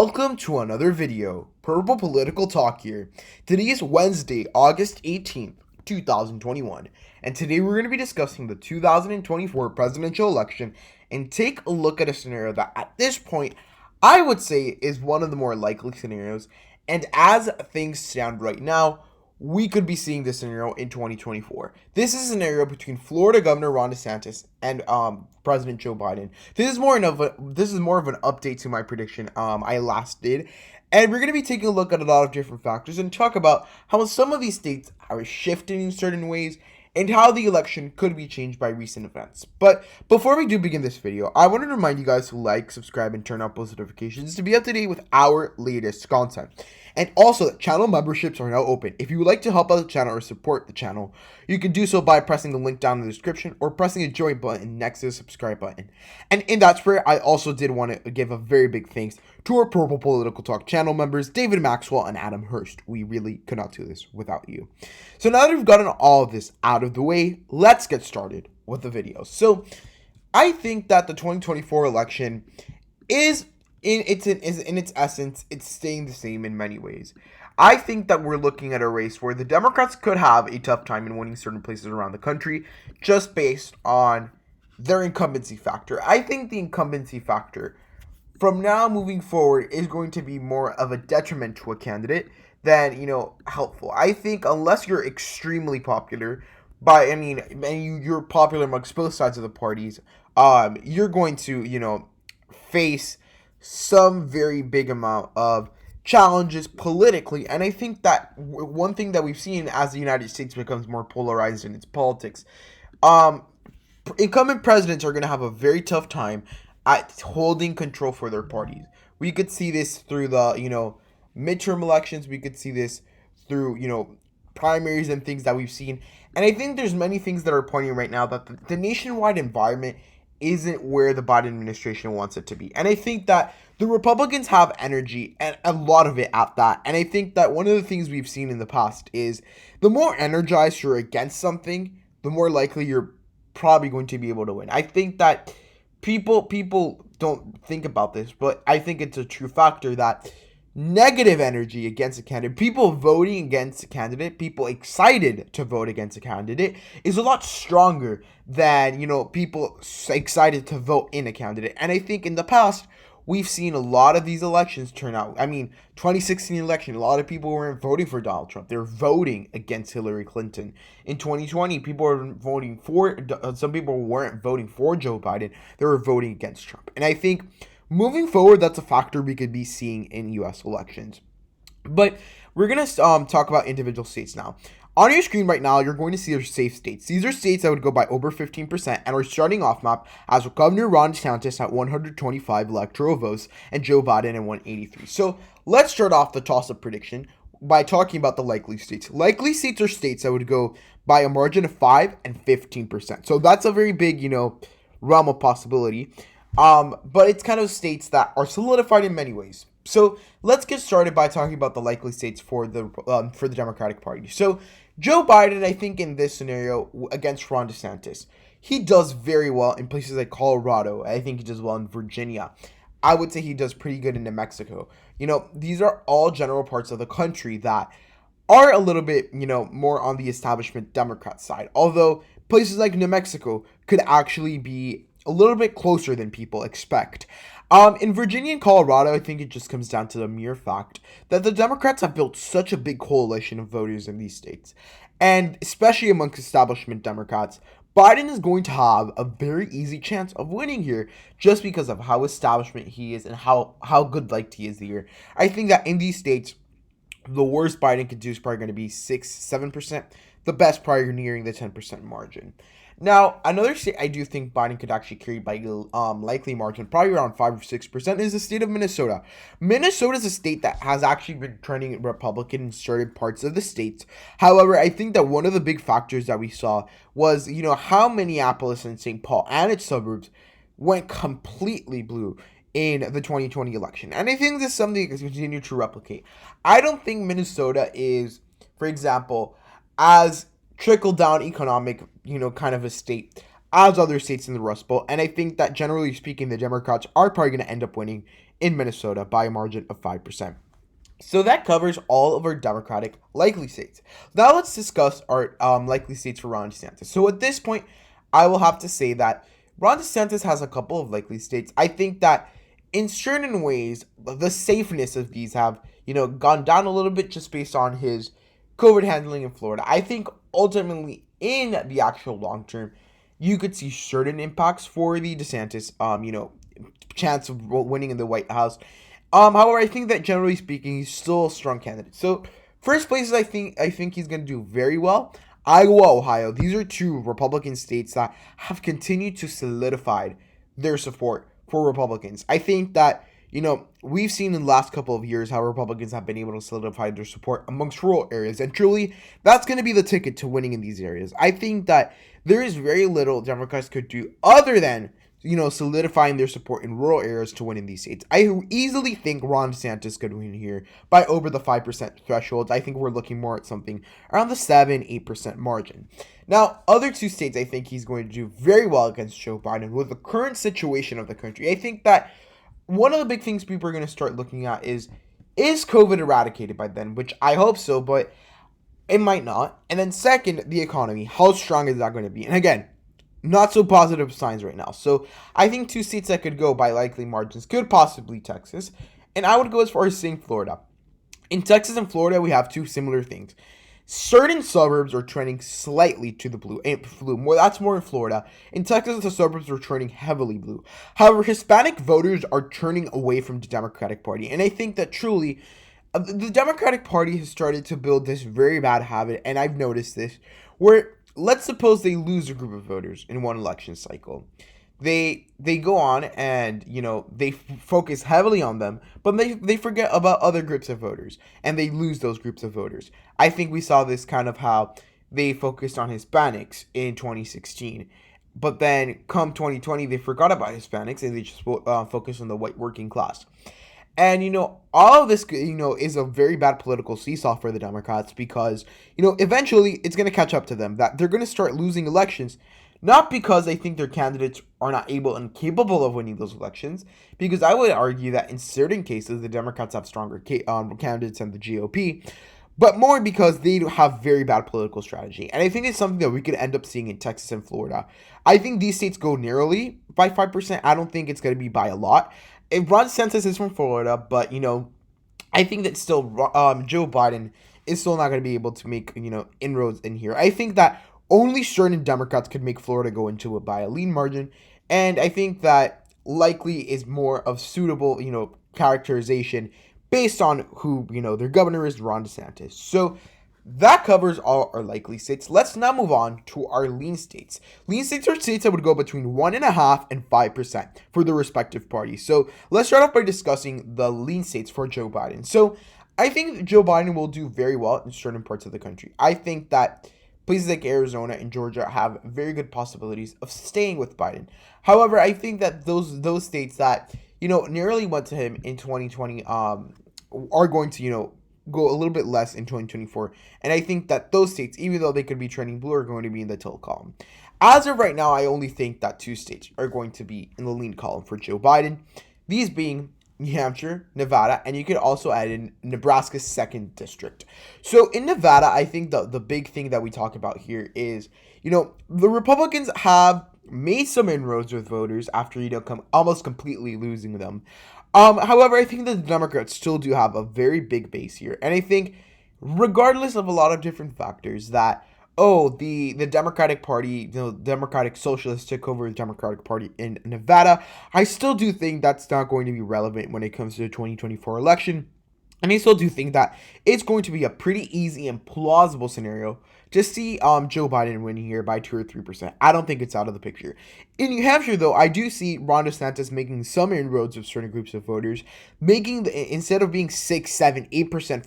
Welcome to another video. Purple Political Talk here. Today is Wednesday, August 18th, 2021, and today we're going to be discussing the 2024 presidential election and take a look at a scenario that at this point I would say is one of the more likely scenarios, and as things stand right now, we could be seeing this scenario in 2024. This is a scenario between Florida Governor Ron DeSantis and President Joe Biden. This is more of an update to my prediction I last did, and we're going to be taking a look at a lot of different factors and talk about how some of these states are shifting in certain ways and how the election could be changed by recent events. But before we do begin this video, I want to remind you guys to like, subscribe, and turn on post notifications to be up to date with our latest content. And also, that channel memberships are now open. If you would like to help out the channel or support the channel, you can do so by pressing the link down in the description or pressing the join button next to the subscribe button. And in that spirit, I also did want to give a very big thanks to our Purple Political Talk channel members, David Maxwell and Adam Hurst. We really could not do this without you. So now that we've gotten all of this out of the way, let's get started with the video. So I think that the 2024 election is in its essence, it's staying the same in many ways. I think that we're looking at a race where the Democrats could have a tough time in winning certain places around the country just based on their incumbency factor. I think the incumbency factor from now moving forward is going to be more of a detriment to a candidate than, helpful. I think unless you're extremely popular, you're popular amongst both sides of the parties, you're going to, face some very big amount of challenges politically. And I think that one thing that we've seen as the United States becomes more polarized in its politics, incumbent presidents are going to have a very tough time at holding control for their parties. We could see this through the, midterm elections. We could see this through, primaries and things that we've seen. And I think there's many things that are pointing right now that the nationwide environment isn't where the Biden administration wants it to be. And I think that the Republicans have energy, and a lot of it at that. And I think that one of the things we've seen in the past is the more energized you're against something, the more likely you're probably going to be able to win. I think that people don't think about this, but I think it's a true factor that negative energy against a candidate, people voting against a candidate, people excited to vote against a candidate, is a lot stronger than, people excited to vote in a candidate. And I think in the past, we've seen a lot of these elections turn out. 2016 election, a lot of people weren't voting for Donald Trump. They were voting against Hillary Clinton. In 2020, some people weren't voting for Joe Biden. They were voting against Trump. And I think moving forward, that's a factor we could be seeing in U.S. elections. But we're going to talk about individual states now. On your screen right now, you're going to see your safe states. These are states that would go by over 15%, and we're starting off map as Governor Ron DeSantis at 125 electoral votes and Joe Biden at 183. So let's start off the toss-up prediction by talking about the likely states. Likely states are states that would go by a margin of 5 and 15%. So that's a very big, realm of possibility. But it's kind of states that are solidified in many ways. So let's get started by talking about the likely states for the Democratic Party. So Joe Biden, I think in this scenario against Ron DeSantis, he does very well in places like Colorado. I think he does well in Virginia. I would say he does pretty good in New Mexico. These are all general parts of the country that are a little bit, more on the establishment Democrat side. Although places like New Mexico could actually be a little bit closer than people expect. In Virginia and Colorado, I think it just comes down to the mere fact that the Democrats have built such a big coalition of voters in these states. And especially amongst establishment Democrats, Biden is going to have a very easy chance of winning here just because of how establishment he is and how good liked he is here. I think that in these states, the worst Biden could do is probably going to be 6-7%. The best probably nearing the 10% margin. Now, another state I do think Biden could actually carry by likely margin, probably around 5 or 6%, is the state of Minnesota. Minnesota is a state that has actually been trending Republican in certain parts of the states. However, I think that one of the big factors that we saw was, how Minneapolis and St. Paul and its suburbs went completely blue in the 2020 election. And I think this is something that can continue to replicate. I don't think Minnesota is, for example, as trickle-down economic, kind of a state as other states in the Rust Belt. And I think that generally speaking, the Democrats are probably going to end up winning in Minnesota by a margin of 5%. So that covers all of our Democratic likely states. Now let's discuss our likely states for Ron DeSantis. So at this point, I will have to say that Ron DeSantis has a couple of likely states. I think that in certain ways, the safeness of these have, gone down a little bit just based on his COVID handling in Florida. I think ultimately in the actual long term, you could see certain impacts for the DeSantis, chance of winning in the White House. However, I think that generally speaking, he's still a strong candidate. So, first places I think he's going to do very well. Iowa, Ohio. These are two Republican states that have continued to solidify their support for Republicans. I think that, we've seen in the last couple of years how Republicans have been able to solidify their support amongst rural areas. And truly, that's going to be the ticket to winning in these areas. I think that there is very little Democrats could do other than solidifying their support in rural areas to win in these states. I easily think Ron DeSantis could win here by over the 5% threshold. I think we're looking more at something around the 7-8% margin. Now, other two states I think he's going to do very well against Joe Biden with the current situation of the country. I think that one of the big things people are going to start looking at is COVID eradicated by then, which I hope so, but it might not. And then second, the economy. How strong is that going to be? And again, not so positive signs right now. So I think two states that could go by likely margins could possibly Texas. And I would go as far as saying Florida. In Texas and Florida, we have two similar things. Certain suburbs are trending slightly to the blue. That's more in Florida. In Texas, the suburbs are trending heavily blue. However, Hispanic voters are turning away from the Democratic Party. And I think that truly, the Democratic Party has started to build this very bad habit. And I've noticed this, where let's suppose they lose a group of voters in one election cycle. They go on and, they focus heavily on them, but they forget about other groups of voters, and they lose those groups of voters. I think we saw this kind of how they focused on Hispanics in 2016, but then come 2020, they forgot about Hispanics, and they just focused on the white working class. And, all of this, is a very bad political seesaw for the Democrats because, eventually it's going to catch up to them, that they're going to start losing elections, not because they think their candidates are not able and capable of winning those elections, because I would argue that in certain cases, the Democrats have stronger candidates than the GOP, but more because they have very bad political strategy. And I think it's something that we could end up seeing in Texas and Florida. I think these states go narrowly by 5%. I don't think it's going to be by a lot. Ron DeSantis is from Florida, but, I think that still Joe Biden is still not going to be able to make, inroads in here. I think that only certain Democrats could make Florida go into it by a lean margin, and I think that likely is more of suitable, characterization based on who, their governor is, Ron DeSantis. So that covers all our likely states. Let's now move on to our lean states. Lean states are states that would go between 1.5% and 5% for the respective parties. So let's start off by discussing the lean states for Joe Biden. So I think Joe Biden will do very well in certain parts of the country. I think that places like Arizona and Georgia have very good possibilities of staying with Biden. However, I think that those states that, nearly went to him in 2020 are going to, go a little bit less in 2024. And I think that those states, even though they could be trending blue, are going to be in the tilt column. As of right now, I only think that two states are going to be in the lean column for Joe Biden. These being New Hampshire, Nevada, and you could also add in Nebraska's 2nd district. So in Nevada, I think the big thing that we talk about here is, the Republicans have made some inroads with voters after, almost completely losing them. However, I think that the Democrats still do have a very big base here. And I think regardless of a lot of different factors that, the Democratic Party, Democratic Socialists took over the Democratic Party in Nevada, I still do think that's not going to be relevant when it comes to the 2024 election. And I still do think that it's going to be a pretty easy and plausible scenario to see Joe Biden winning here by 2 or 3%. I don't think it's out of the picture. In New Hampshire, though, I do see Ron DeSantis making some inroads with certain groups of voters, making instead of being 6, 7, 8%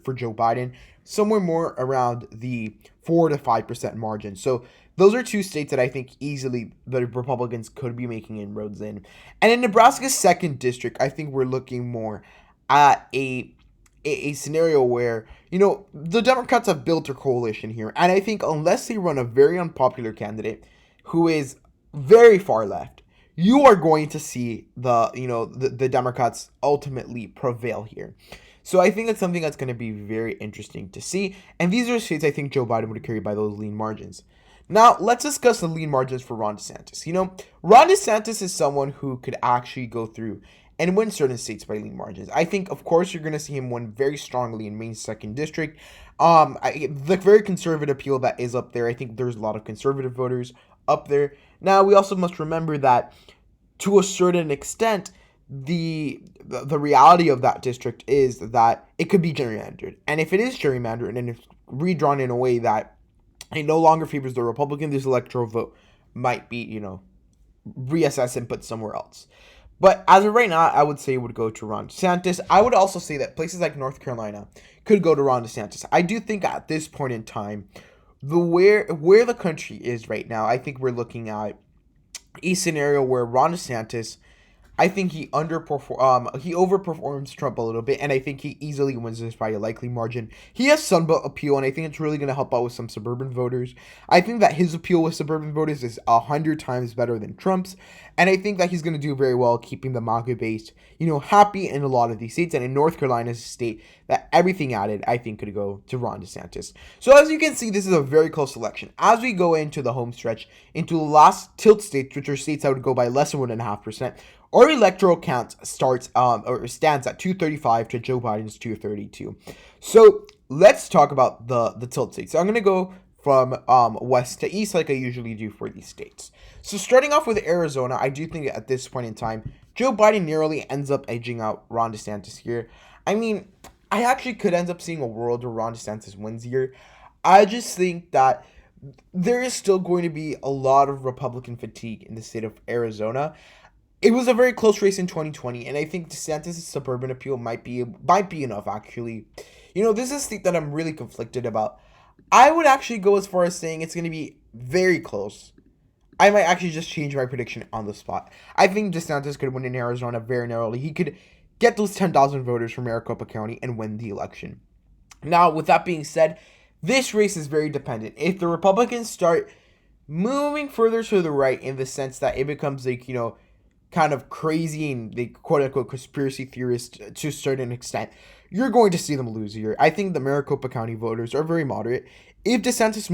for Joe Biden, somewhere more around the 4 to 5% margin. So those are two states that I think easily the Republicans could be making inroads in. And in Nebraska's 2nd district, I think we're looking more at a scenario where, the Democrats have built their coalition here. And I think unless they run a very unpopular candidate who is very far left, you are going to see the Democrats ultimately prevail here. So I think that's something that's going to be very interesting to see. And these are states I think Joe Biden would carry by those lean margins. Now, let's discuss the lean margins for Ron DeSantis. Ron DeSantis is someone who could actually go through and win certain states by lean margins. I think, of course, you're going to see him win very strongly in Maine's 2nd District. The very conservative appeal that is up there, I think there's a lot of conservative voters up there. Now, we also must remember that to a certain extent, the reality of that district is that it could be gerrymandered. And if it is gerrymandered and it's redrawn in a way that it no longer favors the Republican, this electoral vote might be, reassessed and put somewhere else. But as of right now, I would say it would go to Ron DeSantis. I would also say that places like North Carolina could go to Ron DeSantis. I do think at this point in time, where the country is right now, I think we're looking at a scenario where Ron DeSantis, I think he overperforms Trump a little bit, and I think he easily wins this by a likely margin. He has Sunbelt appeal, and I think it's really going to help out with some suburban voters. I think that his appeal with suburban voters is 100 times better than Trump's, and I think that he's going to do very well keeping the MAGA base, happy in a lot of these states. And in North Carolina is a state that everything added, I think, could go to Ron DeSantis. So as you can see, this is a very close election. As we go into the home stretch, into the last tilt states, which are states that would go by less than 1.5%, our electoral count stands at 235 to Joe Biden's 232. So let's talk about the tilt states. So I'm going to go from west to east like I usually do for these states. So starting off with Arizona, I do think at this point in time, Joe Biden narrowly ends up edging out Ron DeSantis here. I mean, I actually could end up seeing a world where Ron DeSantis wins here. I just think that there is still going to be a lot of Republican fatigue in the state of Arizona. It was a very close race in 2020, and I think DeSantis' suburban appeal might be enough, actually. This is a state that I'm really conflicted about. I would actually go as far as saying it's going to be very close. I might actually just change my prediction on the spot. I think DeSantis could win in Arizona very narrowly. He could get those 10,000 voters from Maricopa County and win the election. Now, with that being said, this race is very dependent. If the Republicans start moving further to the right in the sense that it becomes like, kind of crazy and the quote-unquote conspiracy theorists to a certain extent, you're going to see them lose here. I think the Maricopa County voters are very moderate. If DeSantis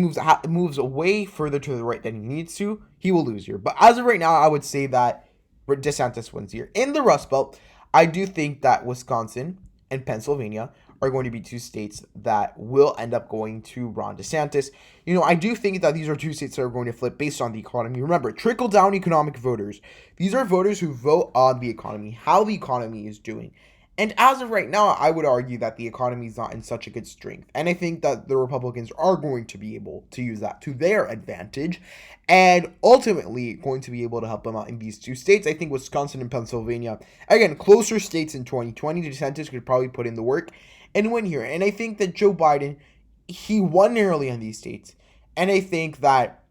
moves way further to the right than he needs to, he will lose here. But as of right now, I would say that DeSantis wins here. In the Rust Belt, I do think that Wisconsin and Pennsylvania are going to be two states that will end up going to Ron DeSantis. I do think that these are two states that are going to flip based on the economy. Remember, trickle-down economic voters. These are voters who vote on the economy, how the economy is doing. And as of right now, I would argue that the economy is not in such a good strength. And I think that the Republicans are going to be able to use that to their advantage and ultimately going to be able to help them out in these two states. I think Wisconsin and Pennsylvania, again, closer states in 2020, DeSantis could probably put in the work and win here. And I think that Joe Biden, he won narrowly on these states. And I think that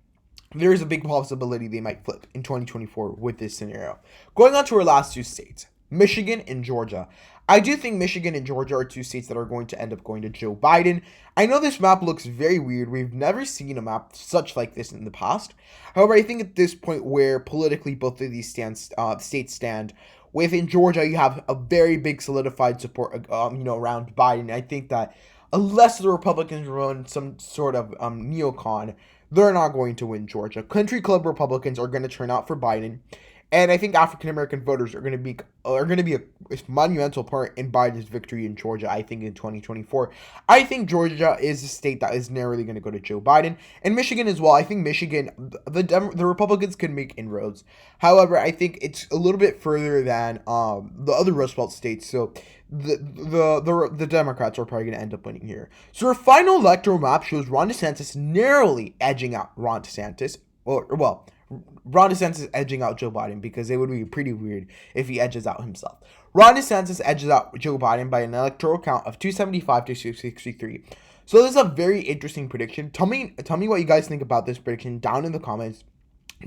there is a big possibility they might flip in 2024 with this scenario. Going on to our last two states, Michigan and Georgia. I do think Michigan and Georgia are two states that are going to end up going to Joe Biden. I know this map looks very weird. We've never seen a map such like this in the past. However, I think at this point where politically both of these states stand, within Georgia, you have a very big solidified support, around Biden. I think that unless the Republicans run some sort of neocon, they're not going to win Georgia. Country club Republicans are going to turn out for Biden. And I think African American voters are going to be a monumental part in Biden's victory in Georgia. I think in 2024, I think Georgia is a state that is narrowly going to go to Joe Biden, and Michigan as well. I think Michigan, the Republicans could make inroads. However, I think it's a little bit further than the other Rust Belt states. So the Democrats are probably going to end up winning here. So our final electoral map shows Ron DeSantis narrowly edging out Ron DeSantis. Ron DeSantis is edging out Joe Biden because it would be pretty weird if he edges out himself. Ron DeSantis edges out Joe Biden by an electoral count of 275 to 263. So this is a very interesting prediction. Tell me what you guys think about this prediction down in the comments.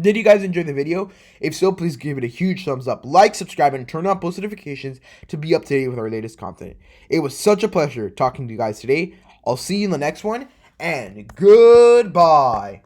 Did you guys enjoy the video? If so, please give it a huge thumbs up, like, subscribe, and turn on post notifications to be up to date with our latest content. It was such a pleasure talking to you guys today. I'll see you in the next one, and goodbye.